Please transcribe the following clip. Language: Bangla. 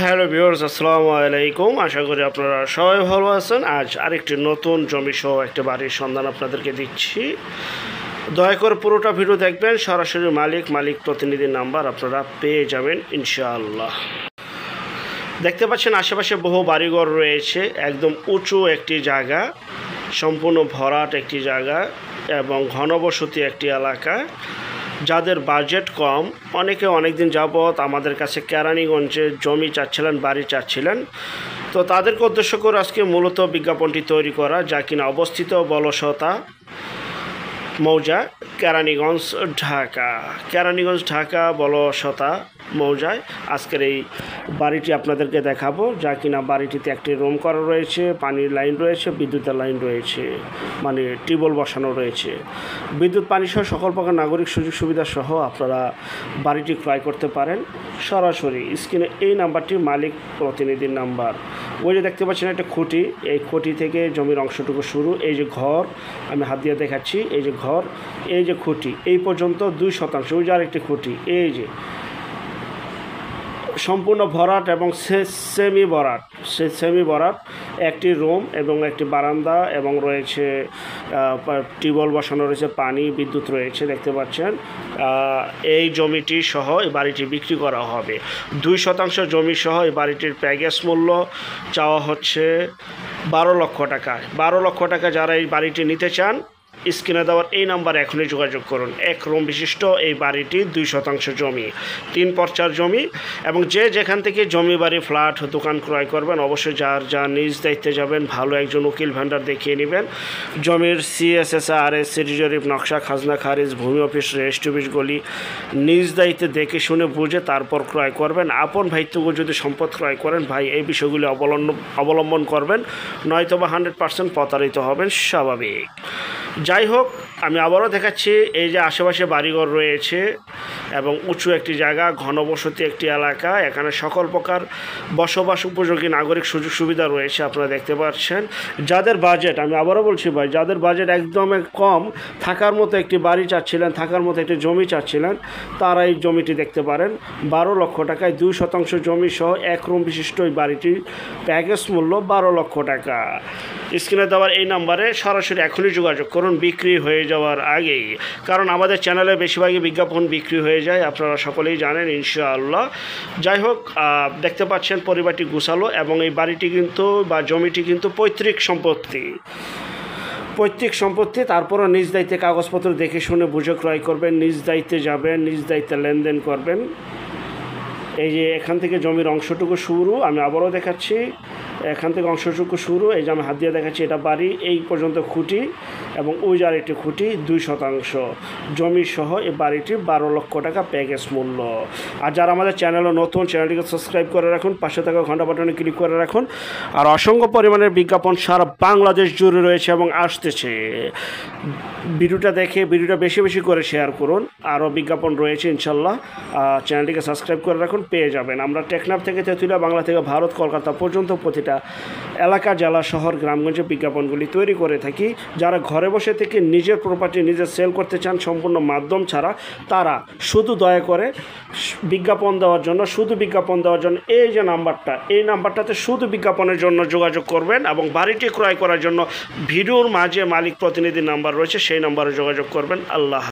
হ্যালো ভিউয়ার্স, আসসালামু আলাইকুম। আশা করি আপনারা সবাই ভালো আছেন। আজ আরেকটি নতুন জমি সহ একটা বাড়ির সন্ধান আপনাদেরকে দিচ্ছি। দয়া করে পুরোটা ভিডিও দেখবেন। সরাসরি মালিক প্রতিনিধির নাম্বার আপনারা পেয়ে যাবেন ইনশাআল্লাহ। দেখতে পাচ্ছেন আশেপাশে বহু বাড়িঘর রয়েছে। একদম উঁচু একটি জায়গা, সম্পূর্ণ ভরাট একটি জায়গা এবং ঘনবসতি একটি এলাকা। যাদের বাজেট কম, অনেকে অনেক দিন যাবৎ আমাদের কাছে কেরানীগঞ্জে জমি চাচ্ছিলেন, বাড়ি চাচ্ছিলেন, তো তাদেরকে উদ্দেশ্য করে আজকে মূলত বিজ্ঞাপনটি তৈরি করা, যা কিনা অবস্থিত বলসতা মৌজা, কেরানীগঞ্জ ঢাকা বলসতা মৌজায় আজকের এই বাড়িটি আপনাদেরকে দেখাবো, যা কিনা বাড়িটিতে একটি রুম করা রয়েছে, পানির লাইন রয়েছে, বিদ্যুতের লাইন রয়েছে, মানে টিউবওয়েল বসানো রয়েছে। বিদ্যুৎ পানি সহ সকল প্রকার নাগরিক সুযোগ সুবিধা সহ আপনারা বাড়িটি ক্রয় করতে পারেন। সরাসরি স্ক্রিনে এই নাম্বারটি মালিক প্রতিনিধির নাম্বার। ওই যে দেখতে পাচ্ছেন একটা খুঁটি, এই খুঁটি থেকে জমির অংশটুকু শুরু। এই যে ঘর, আমি হাত দিয়ে দেখাচ্ছি, এই যে ঘর, এই যে খুঁটি, এই পর্যন্ত 2%। ওই যে আরেকটি খুঁটি, এই যে সম্পূর্ণ ভরাট এবং সেমি ভরাট একটি রুম এবং একটি বারান্দা এবং রয়েছে টিউবওয়েল বসানো রয়েছে, পানি বিদ্যুৎ রয়েছে। দেখতে পাচ্ছেন এই জমিটি সহ এই বাড়িটি বিক্রি করা হবে। 2% জমি সহ এই বাড়িটির প্যাকেজ মূল্য চাওয়া হচ্ছে 12 লক্ষ টাকা। 12 লক্ষ টাকা যারা এই বাড়িটি নিতে চান, স্ক্রিনে দেওয়ার এই নাম্বারে এখনই যোগাযোগ করুন। এক রুম বিশিষ্ট এই বাড়িটি 2% জমি, 3 পর্চার জমি এবং যে যেখান থেকে জমি বাড়ি ফ্ল্যাট দোকান ক্রয় করবেন, অবশ্যই যা নিজ দায়িত্বে যাবেন, ভালো একজন উকিল ভেন্ডার দেখিয়ে নেবেন। জমির CSSRS, সিটি জরিপ, নকশা, খাজনা খারিজ, ভূমি অফিস, রেজিস্ট্রি অফিস গলি নিজ দায়িত্বে দেখে শুনে বুঝে তারপর ক্রয় করবেন। আপন ভাইত্যকে যদি সম্পদ ক্রয় করেন, ভাই এই বিষয়গুলি অবলম্বন করবেন, নয়তোবা 100% প্রতারিত হবেন স্বাভাবিক। যাই হোক, আমি আবারও দেখাচ্ছি, এই যে আশেপাশে বাড়িঘর রয়েছে এবং উঁচু একটি জায়গা, ঘনবসতি একটি এলাকা। এখানে সকল প্রকার বসবাস উপযোগী নাগরিক সুযোগ সুবিধা রয়েছে, আপনারা দেখতে পাচ্ছেন। যাদের বাজেট, আমি আবারও বলছি ভাই, যাদের বাজেট একদম কম, থাকার মতো একটি বাড়ি চাচ্ছিলেন, থাকার মতো একটি জমি চাচ্ছিলেন, তারা এই জমিটি দেখতে পারেন। 12 লক্ষ টাকায় 2% জমি সহ এক রুম বিশিষ্ট এই বাড়িটির প্যাকেজ মূল্য 12 লক্ষ টাকা। স্ক্রিনে দেওয়ার এই নাম্বারে সরাসরি এখনই যোগাযোগ করুন, বিক্রি হয়ে যাওয়ার আগেই, কারণ আমাদের চ্যানেলে বেশিরভাগই বিজ্ঞাপন বিক্রি হয়ে যায়, আপনারা সকলেই জানেন ইনশাআল্লাহ। যাই হোক, দেখতে পাচ্ছেন পরিবারটি গুছালো এবং এই বাড়িটি কিন্তু বা জমিটি কিন্তু পৈতৃক সম্পত্তি। তারপরও নিজ দায়িত্বে কাগজপত্র দেখে শুনে বুঝে ক্রয় করবেন, নিজ দায়িত্বে যাবেন, নিজ দায়িত্বে লেনদেন করবেন। এই যে এখান থেকে জমির অংশটুকু শুরু, আমি আবারও দেখাচ্ছি, এখান থেকে অংশটুকু শুরু, এই যে আমি হাত দিয়ে দেখাচ্ছি, এটা বাড়ি, এই পর্যন্ত খুঁটি এবং ওই যে আরেকটি খুঁটি, 2% জমি সহ এই বাড়িটি 12 লক্ষ টাকা প্যাকেজ মূল্য। আর যারা আমাদের চ্যানেলে নতুন, চ্যানেলটিকে সাবস্ক্রাইব করে রাখুন, পাশে থাকা ঘন্টা বাটনে ক্লিক করে রাখুন। আর অসংখ্য পরিমাণের বিজ্ঞাপন সারা বাংলাদেশ জুড়ে রয়েছে এবং আসতেছে। ভিডিওটা দেখে ভিডিওটা বেশি করে শেয়ার করুন, আরও বিজ্ঞাপন রয়েছে ইনশাল্লাহ। চ্যানেলটিকে সাবস্ক্রাইব করে রাখুন, পেয়ে যাবেন। আমরা টেকনাফ থেকে তেঁতুলিয়া, বাংলা থেকে ভারত, কলকাতা পর্যন্ত প্রতিটা এলাকা, জেলা, শহর, গ্রামগঞ্জে বিজ্ঞাপনগুলি তৈরি করে থাকি। যারা ঘরে বসে থেকে নিজের প্রপার্টি নিজে সেল করতে চান সম্পূর্ণ মাধ্যম ছাড়া, তারা শুধু দয়া করে বিজ্ঞাপন দেওয়ার জন্য এই যে নাম্বারটা, এই নাম্বারটাতে শুধু বিজ্ঞাপনের জন্য যোগাযোগ করবেন এবং বাড়িটি ক্রয় করার জন্য ভিডিওর মাঝে মালিক প্রতিনিধির নাম্বার রয়েছে, সেই নাম্বারে যোগাযোগ করবেন। আল্লাহ।